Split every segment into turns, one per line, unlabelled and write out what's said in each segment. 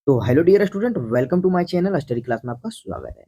तो hello dear student, welcome to my channel study class में आपका स्वागत है।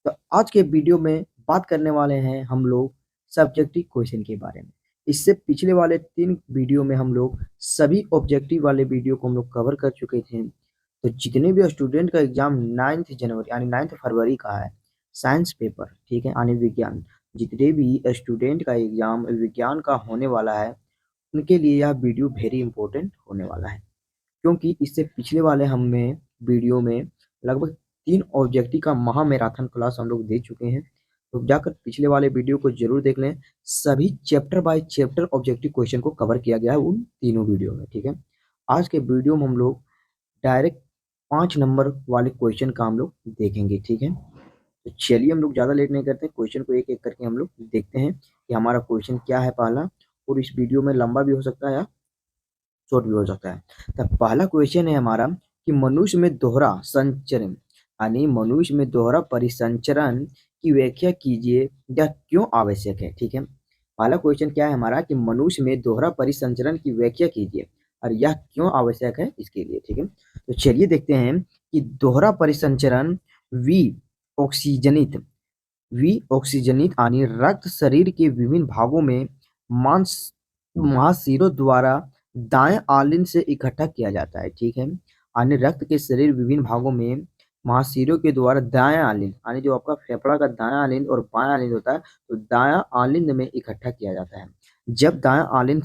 तो आज के वीडियो में बात करने वाले हैं हम लोग सब्जेक्टिव क्वेश्चन के बारे में। इससे पिछले वाले 3 वीडियो में हम लोग सभी ऑब्जेक्टिव वाले वीडियो को हम लोग कवर कर चुके थे। तो जितने भी स्टूडेंट का एग्जाम 9 जनवरी यानी 9 फरवरी का है, साइंस पेपर, ठीक है, यानी विज्ञान, जितने भी स्टूडेंट का एग्जाम विज्ञान का होने वाला है उनके लिए यह वीडियो वेरी इंपॉर्टेंट होने वाला है। क्योंकि इससे पिछले वाले हमें वीडियो में लगभग 3 ऑब्जेक्टिव का महा मैराथन क्लास हम लोग दे चुके हैं। तो जाकर पिछले वाले वीडियो को जरूर देख लें। सभी chapter by chapter objective question को कवर किया गया है उन तीनों वीडियो में, ठीक है। आज के वीडियो में हम लोग डायरेक्ट 5 नंबर वाले क्वेश्चन का हम लोग देखेंगे, ठीक है। तो चलिए हम लोग ज़्यादा लेट नहीं करते, क्वेश्चन को एक एक करके हम लोग देखते हैं कि हमारा क्वेश्चन क्या है पहला। और इस वीडियो में लंबा भी हो सकता है या शॉर्ट भी हो सकता है। तो पहला क्वेश्चन है हमारा कि मनुष्य में दोहरा संचरण यानी मनुष्य में दोहरा परिसंचरण की व्याख्या कीजिए, यह क्यों आवश्यक है, ठीक है। पहला क्वेश्चन क्या है हमारा कि मनुष्य में दोहरा परिसंचरण की व्याख्या कीजिए और यह क्यों आवश्यक है इसके लिए, ठीक है। तो चलिए देखते हैं कि दोहरा परिसंचरण वी ऑक्सीजनित ऑक्सीजनित यानी रक्त शरीर के विभिन्न भागों में मांस महाशिरों द्वारा दाएं आलिंद से इकट्ठा किया जाता है, ठीक है। यानी रक्त के शरीर विभिन्न भागों में महाशिरों के द्वारा दाएं आलिंद यानी जो आपका फेफड़ा का दायां आलिंद और बायां आलिंद होता है, तो दायां आलिंद में इकट्ठा किया जाता है। जब दायां आलिंद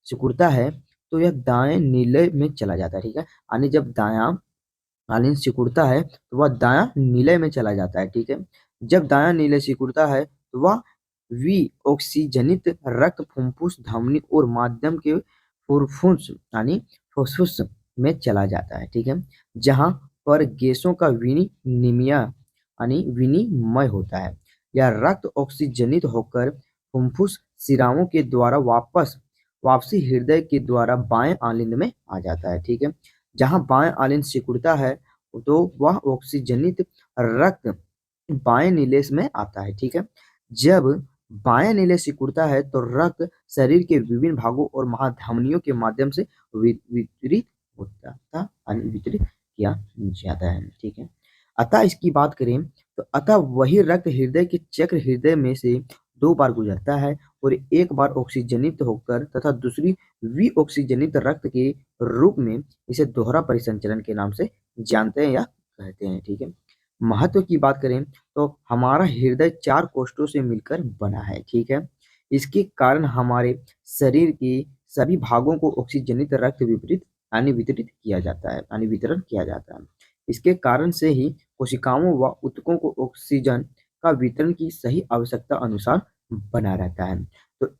सिकुड़ता है तो यह दाएं नीले में चला जाता है, ठीक है। यानी जब दायां आलिंद सिकुड़ता है तो वह दायां नीले में चला जाता है, ठीक है। जब दायां नीले सिकुड़ता है तो वह वी ऑक्सीजनित रक्त फुफ्फुस धमनी और माध्यम के फुफ्फुस यानी फुफ्फुस में चला जाता है, ठीक है। जहां पर गैसों का विनिमय यानी विनिमय होता है। यह रक्त ऑक्सीजनित होकर फुफ्फुस शिराओं के द्वारा वापसी हृदय के द्वारा बाएं आलिंद में आ जाता है, ठीक है। जहां बाएं आलिंद सिकुड़ता है तो वह ऑक्सीजनित रक्त बाएं नीलेश में आता है, ठीक है। जब बाएं नीले सिकुड़ता है तो रक्त शरीर के विभिन्न भागों और महाधमनियों के माध्यम से वितरित होता था यानी वितरित किया जाता है, ठीक है। अतः इसकी बात करें तो अतः वही रक्त हृदय के चक्र हृदय में से 2 बार गुजरता है और एक बार ऑक्सीजनित होकर तथा दूसरी विऑक्सीजनित रक्त के रूप में इसे दोहरा परिसंचरण के नाम से जानते हैं या कहते हैं, ठीक है। महत्व की बात करें तो हमारा हृदय 4 कोष्ठों से मिलकर बना है, ठीक है। इसके कारण हमारे शरीर के सभी भागों को ऑक्सीजनित रक्त वितरित किया जाता है यानी वितरण किया जाता है। इसके कारण से ही कोशिकाओं व ऊतकों को ऑक्सीजन का वितरण की सही आवश्यकता अनुसार बना रहता है। तो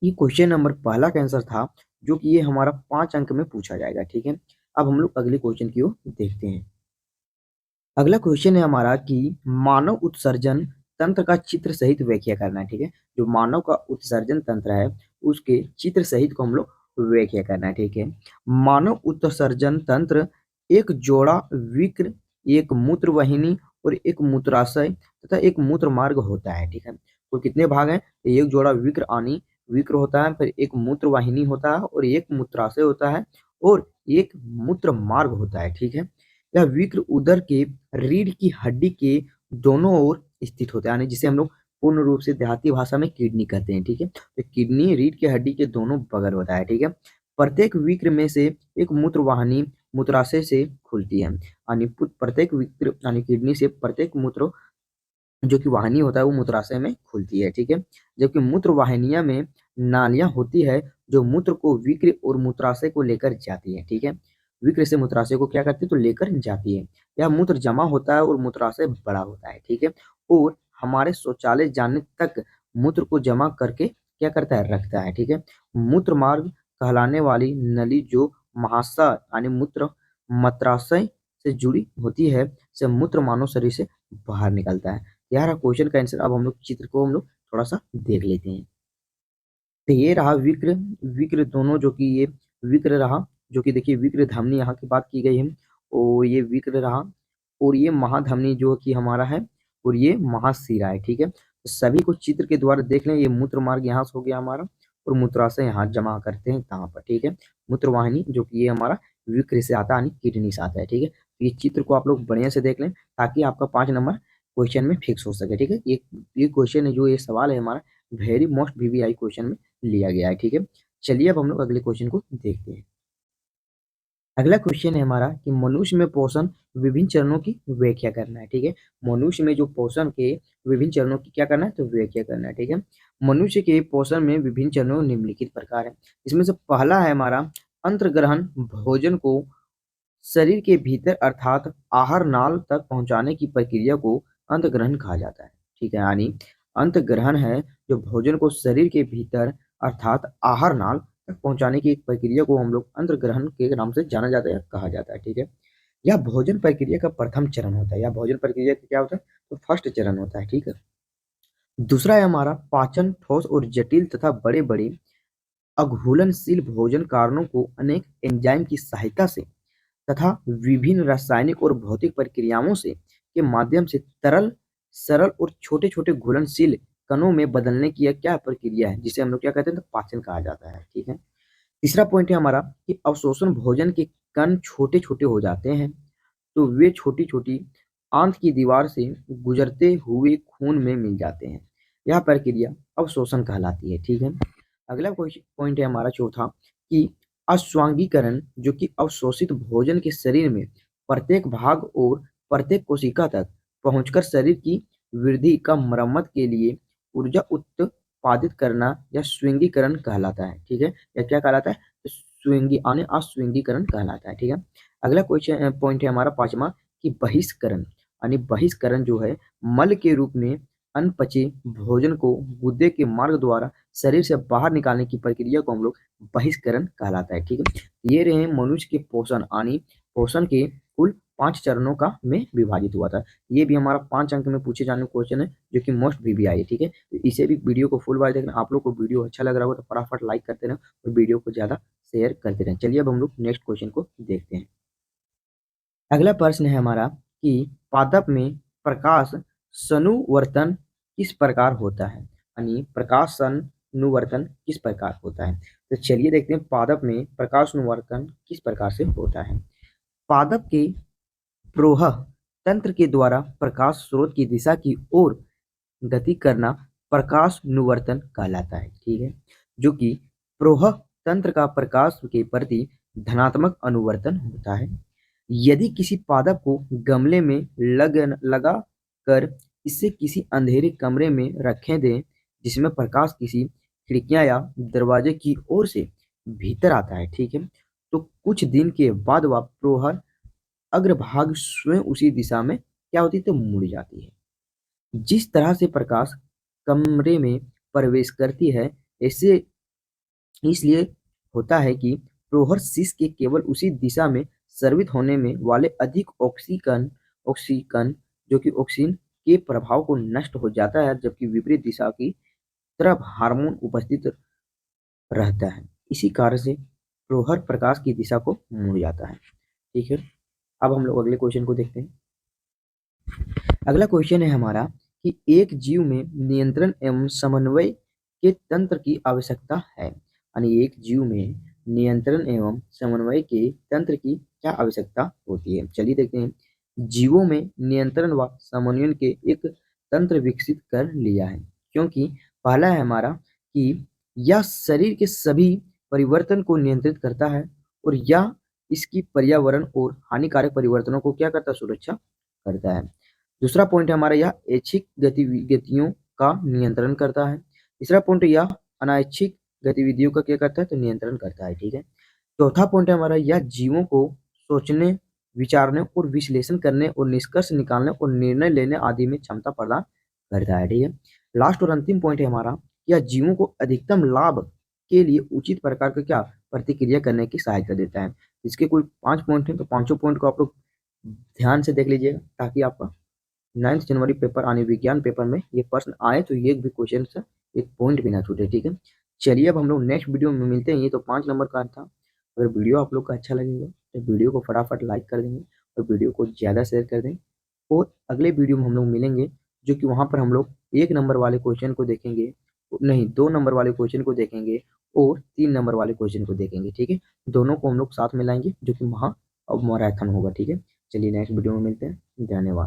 ये क्वेश्चन नंबर पहला का आंसर था, जो कि ये हमारा 5 अंक में पूछा जाएगा, ठीक है। अब हम लोग अगले क्वेश्चन की ओर देखते हैं। अगला क्वेश्चन है हमारा कि मानव उत्सर्जन तंत्र का चित्र सहित व्याख्या करना है, ठीक है। जो मानव का उत्सर्जन तंत्र है उसके चित्र सहित को हम लोग व्याख्या करना है, ठीक है। मानव उत्सर्जन तंत्र एक जोड़ा विक्र, एक मूत्रवाहिनी और एक मूत्राशय तथा एक मूत्र मार्ग होता है, ठीक है। तो कितने भाग हैं? एक जोड़ा विक्र होता है, फिर एक मूत्रवाहिनी होता है और एक मूत्राशय होता है और एक मूत्र मार्ग होता है, ठीक है। यह विक्र उदर के रीढ़ की हड्डी के दोनों ओर स्थित होता है यानी जिसे हम लोग पूर्ण रूप से देहाती भाषा में किडनी कहते हैं, ठीक है। तो किडनी रीढ़ की हड्डी के दोनों बगल होता है, ठीक है। प्रत्येक विक्र में से एक मूत्रवाहिनी मूत्राशय से खुलती है यानी प्रत्येक विक्र यानी किडनी से प्रत्येक मूत्र जो कि वाहिनी होता है वो मूत्राशय में खुलती है, ठीक है। जबकि मूत्र वाहिनियां में नालियां होती है जो मूत्र को विक्र और मूत्राशय को लेकर जाती है, ठीक है। विक्र से मूत्राशय को क्या करती है? तो लेकर जाती है। यह मूत्र जमा होता है और मूत्राशय बड़ा होता है, ठीक है। और हमारे शौचालय जाने तक मूत्र को जमा करके क्या करता है? रखता है, ठीक है। मूत्र मार्ग कहलाने वाली नली जो महाशय यानी मूत्राशय से जुड़ी होती है से मूत्र मानव शरीर से बाहर निकलता है। यह रहा क्वेश्चन का आंसर। अब हम लोग चित्र को हम लोग थोड़ा सा देख लेते हैं। तो ये रहा विक्र विक्र दोनों, जो कि ये विक्र रहा, जो कि देखिए विक्र धमनी यहाँ की बात की गई है और ये विक्र रहा और ये महाधमनी जो कि हमारा है और ये महाशिरा है, ठीक है। तो सभी को चित्र के द्वारा देख लें। ये मूत्र मार्ग यहाँ से हो गया हमारा और मूत्राशय यहाँ जमा करते हैं कहाँ पर, ठीक है। मूत्रवाहिनी जो कि ये हमारा विक्र से आता है यानी किडनी से आता है। ठीक है, तो ये चित्र को आप लोग बढ़िया से देख लें ताकि आपका 5 नंबर क्वेश्चन में फिक्स हो सके। ठीक है, ये क्वेश्चन है, जो ये सवाल है हमारा वेरी मोस्ट वीवीआई क्वेश्चन में लिया गया है। ठीक है, चलिए अब हम लोग अगले क्वेश्चन को देखते हैं। अगला क्वेश्चन है हमारा कि मनुष्य में पोषण विभिन्न चरणों की व्याख्या करना है। ठीक है, मनुष्य में जो पोषण के विभिन्न चरणों की क्या करना है, तो व्याख्या करना है। ठीक है, मनुष्य के पोषण में विभिन्न चरणों निम्नलिखित प्रकार है। इसमें से पहला है हमारा अंतर्ग्रहण, भोजन को शरीर के भीतर अर्थात आहार नाल तक पहुंचाने की प्रक्रिया को अंतग्रहण कहा जाता है। ठीक है, यानी अंतग्रहण है जो भोजन को शरीर के भीतर अर्थात आहार नाल तक पहुंचाने की एक प्रक्रिया को हम लोग अंतग्रहण के नाम से जाना जाता है या कहा जाता है। ठीक है, यह भोजन प्रक्रिया का प्रथम चरण होता है। यह भोजन प्रक्रिया का क्या होता है, तो फर्स्ट चरण होता है। ठीक है, दूसरा है हमारा पाचन, ठोस और जटिल तथा बड़े बड़े अघुलनशील भोजन कारणों को अनेक एंजाइम की सहायता से तथा विभिन्न रासायनिक और भौतिक प्रक्रियाओं से के माध्यम से तरल, सरल और छोटे छोटे घुलनशील कणों में बदलने की यह क्या प्रक्रिया है, जिसे हम लोग क्या कहते हैं, तो पाचन कहा जाता है। ठीक है, तीसरा पॉइंट है हमारा कि अवशोषण, भोजन के कण छोटे छोटे हो जाते हैं तो वे छोटी छोटी आंत की दीवार से गुजरते हुए खून में मिल जाते हैं। यह प्रक्रिया अवशोषण कहलाती है। ठीक है, अगला पॉइंट है हमारा चौथा कि अस्वांगीकरण, जो कि अवशोषित भोजन के शरीर में प्रत्येक भाग और प्रत्येक कोशिका तक पहुंचकर शरीर की वृद्धि का मरम्मत के लिए ऊर्जा उत्पादित करना या स्विंगीकरण कहलाता है। ठीक है, या क्या कहलाता है, तो अस्विंगीकरण कहलाता है। ठीक है, अगला क्वेश्चन पॉइंट है हमारा पांचवा कि बहिष्करण, यानी बहिष्करण जो है मल के रूप में अनपचे भोजन को गुर्दे के मार्ग द्वारा शरीर से बाहर निकालने की प्रक्रिया को हम लोग बहिष्करण कहलाता है। ठीक है, ये रहे मनुष्य के पोषण, यानी पोषण के कुल 5 चरणों का में विभाजित हुआ था। ये भी हमारा 5 अंक में पूछे जाने क्वेश्चन है, जो कि मोस्ट वीवीआई है। ठीक है, तो इसे भी वीडियो को फुल बार देखना। आप लोग को वीडियो अच्छा लग रहा हो तो फटाफट लाइक करते रहें और वीडियो को ज्यादा शेयर करते रहें। चलिए अब हम लोग नेक्स्ट क्वेश्चन को देखते हैं। अगला प्रश्न है हमारा कि पादप में प्रकाश सनुवर्तन किस प्रकार होता है, यानी प्रकाश सनुवर्तन किस प्रकार होता है। तो चलिए देखते हैं पादप में प्रकाश अनुवर्तन किस प्रकार से होता है। पादप के प्रोह तंत्र के द्वारा प्रकाश स्रोत की दिशा की ओर गति करना प्रकाश अनुवर्तन कहलाता है। ठीक है, जो कि प्रोह तंत्र का प्रकाश के प्रति धनात्मक अनुवर्तन होता है। यदि किसी पादप को गमले में लगा कर इसे किसी अंधेरे कमरे में रखें दें जिसमें प्रकाश किसी खिड़कियां या दरवाजे की ओर से भीतर आता है। ठीक है, तो कुछ दिन के बाद वह प्रोहर अग्रभाग स्वयं उसी दिशा में क्या होती है, तो मुड़ जाती है। जिस तरह से प्रकाश कमरे में प्रवेश करती है ऐसे इसलिए होता है कि प्रोहर शीश के केवल उसी दिशा में स्रावित होने में वाले अधिक ऑक्सीकन ऑक्सीकन जो कि ऑक्सीजन के प्रभाव को नष्ट हो जाता है, जबकि विपरीत दिशा की तरफ हार्मोन उपस्थित रहता है। इसी कारण से प्रोहर प्रकाश की दिशा को मुड़ जाता है। ठीक है, अब हम लोग अगले क्वेश्चन को देखते हैं। अगला क्वेश्चन है हमारा कि एक जीव में नियंत्रण एवं समन्वय के तंत्र की आवश्यकता है, यानी एक जीव में नियंत्रण एवं समन्वय के तंत्र की क्या आवश्यकता होती है। चलिए देखते हैं। जीवों में नियंत्रण व समन्वय के एक तंत्र विकसित कर लिया है, क्योंकि पहला है हमारा कि यह शरीर के सभी परिवर्तन को नियंत्रित करता है और यह इसकी पर्यावरण और हानिकारक परिवर्तनों को क्या करता है, सुरक्षा करता है। दूसरा पॉइंट है हमारा यह ऐच्छिक गतिविधियों का नियंत्रण करता है। तीसरा पॉइंट यह अनैच्छिक गतिविधियों का क्या करता है, तो नियंत्रण करता है। ठीक है, चौथा पॉइंट है हमारा यह जीवों को सोचने, विचारने और विश्लेषण करने और निष्कर्ष निकालने और निर्णय लेने आदि में क्षमता प्रदान करता है। ठीक है, लास्ट और अंतिम पॉइंट है हमारा यह जीवों को अधिकतम लाभ के लिए उचित प्रकार का क्या प्रतिक्रिया करने की सहायता देता है। इसके कुल 5 पॉइंट हैं, तो पांचों पॉइंट को आप लोग ध्यान से देख लीजिएगा ताकि आपका 9 जनवरी पेपर आने विज्ञान पेपर में ये प्रश्न आए तो ये भी क्वेश्चन से एक पॉइंट भी ना छूटे। ठीक है, चलिए अब हम लोग नेक्स्ट वीडियो में मिलते हैं। ये तो 5 नंबर का था। अगर वीडियो आप लोग का अच्छा लगेगा तो वीडियो को फटाफट लाइक कर देंगे और वीडियो को ज़्यादा शेयर कर दें। और अगले वीडियो में हम लोग मिलेंगे, जो कि वहाँ पर हम लोग 1 नंबर वाले क्वेश्चन को देखेंगे, नहीं 2 नंबर वाले क्वेश्चन को देखेंगे और 3 नंबर वाले क्वेश्चन को देखेंगे, ठीक है। दोनों को हम लोग साथ में लाएंगे जो कि महा अब मैराथन होगा, ठीक है। चलिए नेक्स्ट वीडियो में मिलते हैं, धन्यवाद।